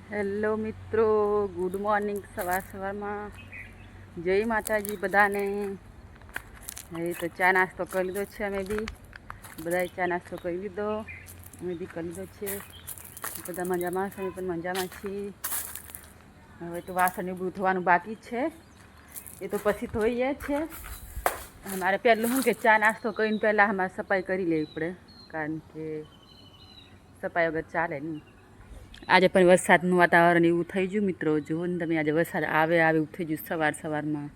Hello મિત્રો, good morning. સવારમાં જય માતાજી બધાને. હવે તો ચા નાસ્તો કરી લીધો છે. અમે બી બધાએ ચા નાસ્તો કરી લીધો. અમે બી કરી લીધો છે. બધા મજામાં છે, અમે પણ મજામાં છીએ. હવે તો વાસણ એવું ધોવાનું બાકી છે, એ તો પછી ધોઈએ છે. અમારે પહેલું શું કે ચા નાસ્તો કરીને પહેલાં અમારે સફાઈ કરી લેવી પડે, કારણ કે સફાઈ વગર ચાલે નહીં. આજે પણ વરસાદનું વાતાવરણ એવું થઈ ગયું મિત્રો. જુઓ ને તમે, આજે વરસાદ આવે એવું થઈ ગયું સવારમાં.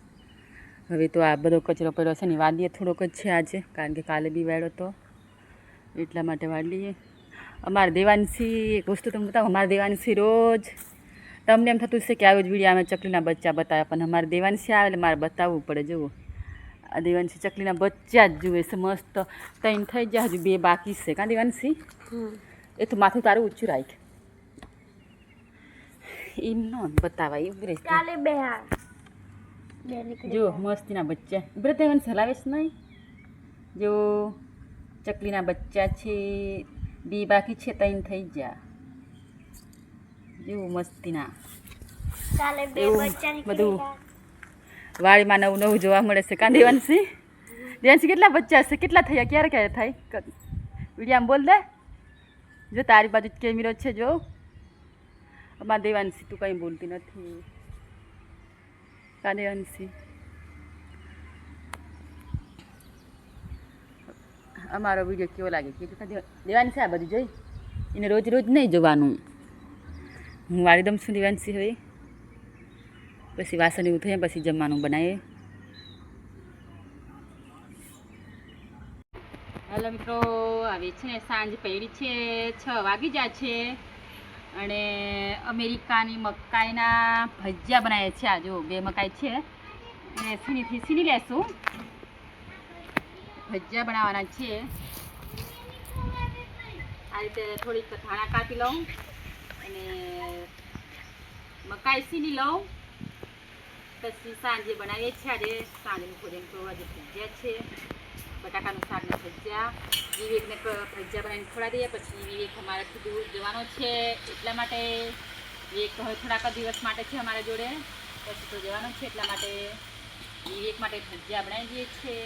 હવે તો આ બધો કચરો પડ્યો છે ને વાળીએ થોડોક જ છે આજે, કારણ કે કાલે બી વાળ્યો હતો, એટલા માટે વાળીએ. અમારે દેવાંશી, એક વસ્તુ તમને બતાવો, અમારે દેવાંશી રોજ તમને એમ થતું છે કે આવી જ વિડીયો અમે ચકલીના બચ્ચા બતાવ્યા, પણ અમારે દેવાંશી આવે એટલે મારે બતાવવું પડે. જુઓ, આ દેવાંશી ચકલીના બચ્ચા જ જુએ છે મસ્ત. ત્રણ થઈ ગયા, હજુ 2 બાકી છે. કાં દેવાંશી? એ તો માથું તારું ઊંચું રાખ, એમ નો બતાવાય. જો મસ્તીના બચ્ચા ઉભરે તેવન હલાવેશ નહીં. જો ચકલીના બચ્ચા છે, 2 બાકી છે, 3 થઈ ગયા. જેવું મસ્તીના એવું બધું વાડીમાં નવું નવું જોવા મળે છે. કાં દેવાંશી? દેવાંશી કેટલા બચ્ચા છે? કેટલા થયા? ક્યારે થાય? વિડીયામાં બોલ દે. જો તારી બાજુ કેમેરો છે. જો અમારા દેવાંશી, તું કંઈ બોલતી નથી. કાં દેવાંશી? અમારો વિડીયો કેવો લાગે કે દેવાંશી? આ બધું જોઈ એને રોજ રોજ નહીં જોવાનું. હું વાળી દઉં છું દેવાંશી. હવે પછી વાસણ એવું થાય, પછી જમવાનું બનાવીએ. હેલો મિત્રો, હવે છે ને સાંજ પડી છે, 6 વાગી જાય છે, અને અમેરિકાની મકાઈના ભજીયા બનાવે છે. આ જો 2 મકાઈ છે, એને સીણીથી સીણી લેશું. ભજીયા બનાવવાના છે. આ રીતે થોડીક ધાણા કાપી લઉં અને મકાઈ સીણી લઉં. પછી સાંજે બનાવીએ છીએ. આજે સાંજનું ભોજન તો આજે ભજીયા છે, બટાકાનું શાકના ભજીયા. વિવેકને ભજીયા બનાવીને ખવડાવી દઈએ. પછી વિવેક અમારાથી દૂર જવાનો છે, એટલા માટે વિવેક તો હવે થોડાક દિવસ માટે છે અમારા જોડે, પછી તો જવાનો છે, એટલા માટે વિવેક માટે ભજીયા બનાવી દઈએ છીએ.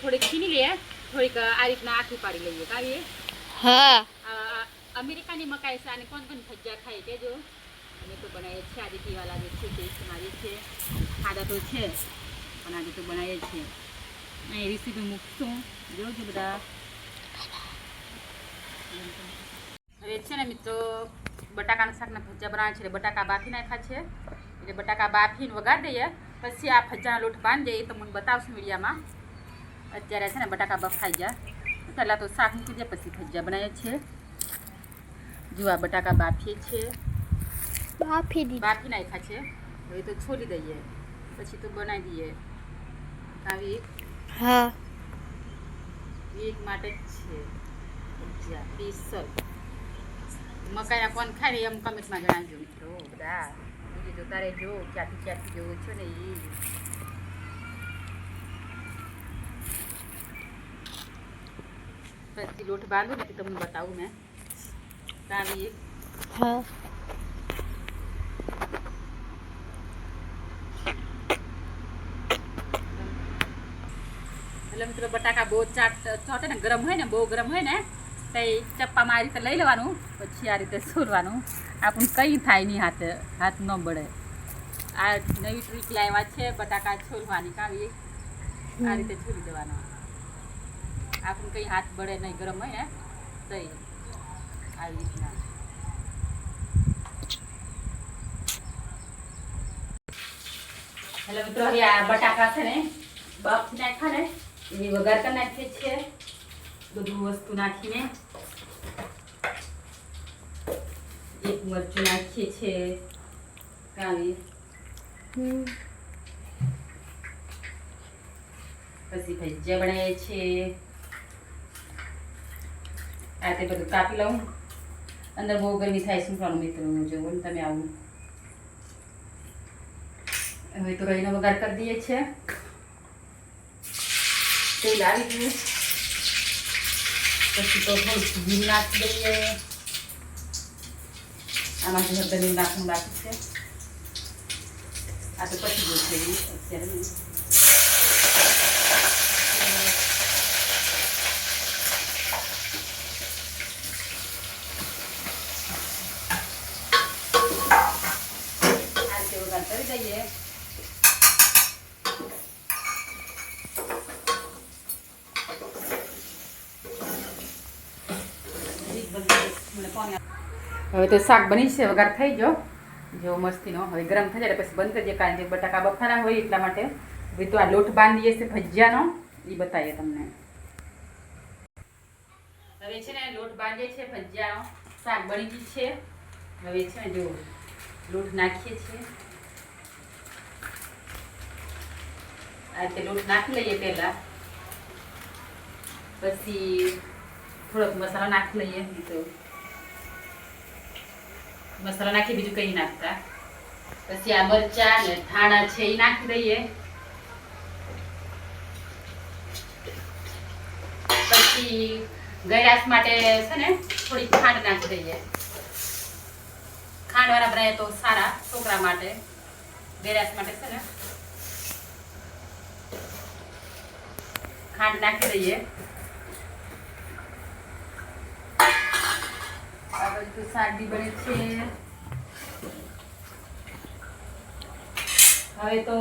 થોડીક છીની લઈએ, થોડીક આ રીતના આખી પાડી લઈએ. કાવીએ? હા, અમેરિકાની મકાઈ છે. અને કોણ ભજીયા ખાય તે જો. અમે તો બનાવીએ છીએ. આજે પીવા લાગે છે, ટેસ્ટ મારીએ છીએ. ખાધા તો છે, પણ આજે તો બનાવીએ છીએ. અહીં રેસીપી મૂકશું, જોજો બધા. હવે છે ને મિત્રો, બટાકાના શાકના ભજીયા બનાવે છે. બટાકા બાફી નાખ્યા છે, એટલે બટાકા બાફીને વઘાર દઈએ. પછી આ ભજીયાનો લોટ બાંધી દઈએ. તો મને બતાવશું મીડિયામાં. અત્યારે છે ને બટાકા બફાઈ ગયા, પહેલાં તો શાક મૂકી દે, પછી ભજીયા બનાવીએ છીએ. જો આ બટાકા બાફીએ છીએ, બાફી નાખ્યા છે. હવે તો છોલી દઈએ, પછી તો બનાવી દઈએ. આવી હા, એક માટે જ છે ભજીયા સ્પેશિયલ. મકાઈના કોણ ખાય ને એમ કમેન્ટમાં જણાવજો મિત્રો બધા. બીજું જો તારે જો ક્યાંથી જોવો છો ને એ પછી લોટ બાંધું ને તમને બતાવું મેં. તાવી હા, એટલે મિત્રો બટાકા બહુ ચોટે ને, ગરમ હોય ને, બહુ ગરમ હોય ને, તો ચપ્પામાં આ રીતે લઈ લેવાનું. પછી આ રીતે છોલવાનું. આપણને કંઈ થાય નહીં, હાથ ન બળે. આ નવી ટ્રીક લાવ્યા છે બટાકા છોલવાની. કાવી આ રીતે છોલી દેવાનું. આપણને કંઈ હાથ બળે નહીં, ગરમ હોય ને તો આવી રીતના. એટલે મિત્રો હવે આ બટાકા છે ને બાફી નાખ્યા ને, એની વઘાર કરી નાખીએ છીએ. બધું વસ્તુ નાખીને એક મરચું નાખીએ છીએ. કાવી પછી ભજીયા બનાવીએ છીએ. આ તે બધું કાપી લઉં. અંદર બહુ ગરમી થાય છે મિત્રો, જોવો ને તમે આવું. હવે તો રહીનો વઘાર કરી દઈએ છીએ. તેલ આવી ગયું, પછી તો થોડું ઘી નાખી દઈએ. આમાં હળદર નાખવાનું બાકી છે. આ તો પછી જોશે અત્યારે નહીં. આ રીતે વઘાર કરી દઈએ. હવે તો શાક બની છે, વઘાર થઈ ગયો જો મસ્તીનો. હવે ગરમ થઈ જાય પછી બંધ કરી દઈએ, કારણ કે બટાકા બફારા હોય એટલા માટે. હવે તો આ લોટ બાંધીએ છે ભજીયાનો, એ બતાવીએ તમને. હવે છે ને લોટ બાંધીએ છે ભજીયાનો, શાક બની ગયું છે. હવે છે ને જો લોટ નાખીએ છીએ. આ રીતે લોટ નાખી લઈએ પહેલાં, પછી થોડોક મસાલો નાખી લઈએ. તો મસાલા નાખી બીજું કંઈ નાખતા. પછી આ મરચાં ને ધાણા છે એ નાખી દઈએ. પછી ગળાશ માટે છે ને થોડી ખાંડ નાખી દઈએ. ખાંડવાળા બનાવીએ તો સારા, છોકરા માટે ગળાશ માટે છે ને ખાંડ નાખી દઈએ. આ બધું શાક બી બને છે. હવે તો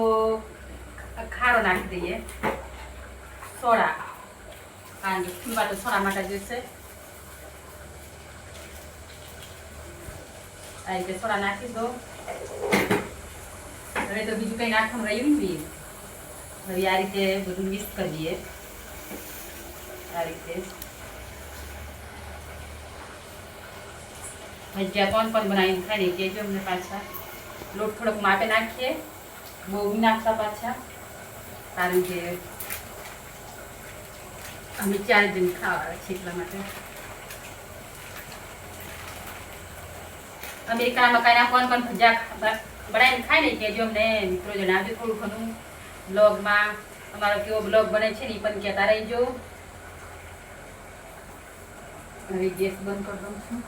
ખારો નાખી દઈએ, સોડા, કારણ કે ખીમા તો સોડા માટે જોઈશે. આ રીતે સોડા નાખી દો. હવે તો બીજું કંઈ નાખવાનું રહ્યું નથી. હવે આ રીતે બધું મિક્સ કરી દઈએ. આ રીતે ભજીયા કોણ બનાવીને ખાઈ ને કહેજો અમને પાછા. લોટ થોડોક માપે નાખીએ, બહુ નાખતા પાછા, કારણ કે અમે 4 જણ ખાવા છે એટલા માટે. અમેરિકામાં કાંઈ કોણ ભજીયા બનાવીને ખાઈ ને કહેજો અમને મિત્રો. જણાવજો થોડું ઘણું બ્લોગમાં. અમારો કેવો બ્લોગ બને છે ને એ પણ કહેતા રહીજો. હવે ગેસ બંધ કરી દઉં છું,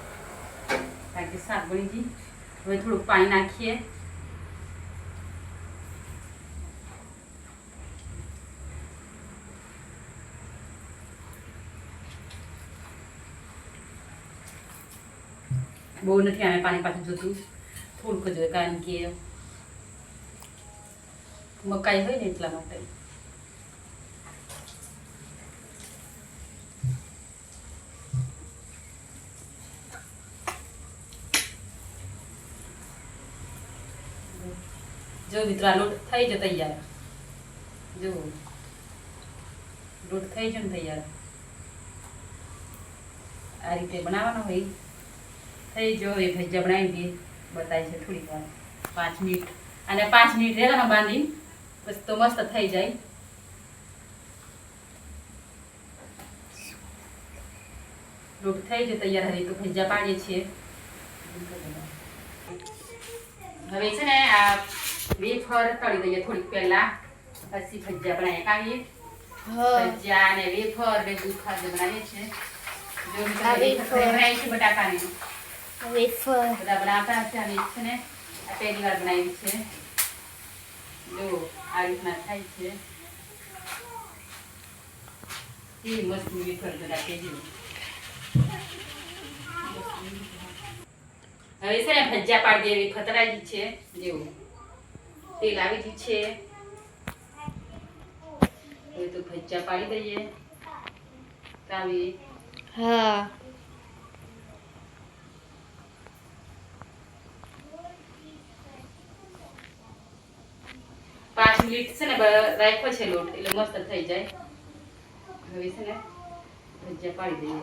કારણ કે શાક બની ગઈ. હવે થોડુંક પાણી નાખીએ. બહુ નથી આને પાણી પાછું જોતું, થોડુંક જ હોય, કારણ કે મકાઈ હોય ને એટલા માટે. જો મિત્રો આ લોટ થઈ જાય તૈયાર. જો લોટ થઈ જાય ને તૈયાર. આ રીતે બનાવવાનો હોય. થઈ જો એ ભજીયા બનાવી દઈએ, બતાવી છે થોડીક વાર, 5 મિનિટ. અને 5 મિનિટ રેલામાં બાંધી પછી તો મસ્ત થઈ જાય. લોટ થઈ જાય તૈયાર. હવે તો ભજીયા પાડીએ છીએ. હવે છે ને આ વેફર તળી દઈએ થોડીક પહેલા, પછી ભજીયા બનાવીએ. કાઢીએ ભજીયા અને વેફર બે દૂધ બનાવીએ છીએ. જો બનાવી છે બટાકાની વેફર બધા બનાવતા હશે. અને છે ને આ પહેલી વાર બનાવી છે. જો આ રીતના થાય છે. કેવી મસ્ત વેફર બધા કેજી. હવે છે ને ભજીયા પાડી દેવી ખતરાજી છે. જેવું તેલ આવી ગયું છે. હવે તો ભજીયા પાડી દઈએ. તાવી હા 5 મિનિટ છે ને રાખ્યો છે લોટ, એટલે મસ્ત થઈ જાય. હવે છે ને ભજીયા પાડી દઈએ.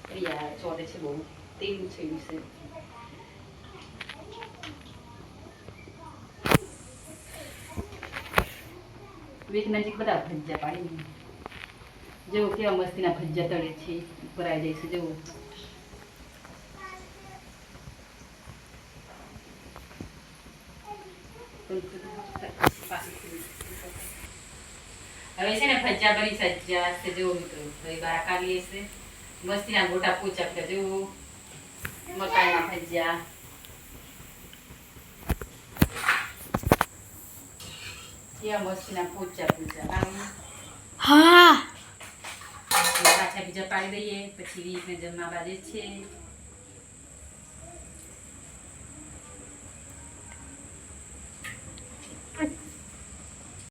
પ્રિયા ચોટે છે બહુ, તેવું છે વિશે. વીક નજીક બધા ભજીયા પાડી. જેવું કેવા મસ્તીના ભજીયા તળે છે, ઉપર આવી જાય છે. જેવું હવે છે ને ભજીયા બની સજ્જા છે. જેવો મિત્રો હવે બહાર કાઢીએ છે. મસ્તીના ગોટા પૂચા જેવું મકાઈના ભજીયા કેવા મસ્તીના પોચા પોચા લાવી હા પાછા બીજા પાડી દઈએ પછી રીતને જમવા બાજે છે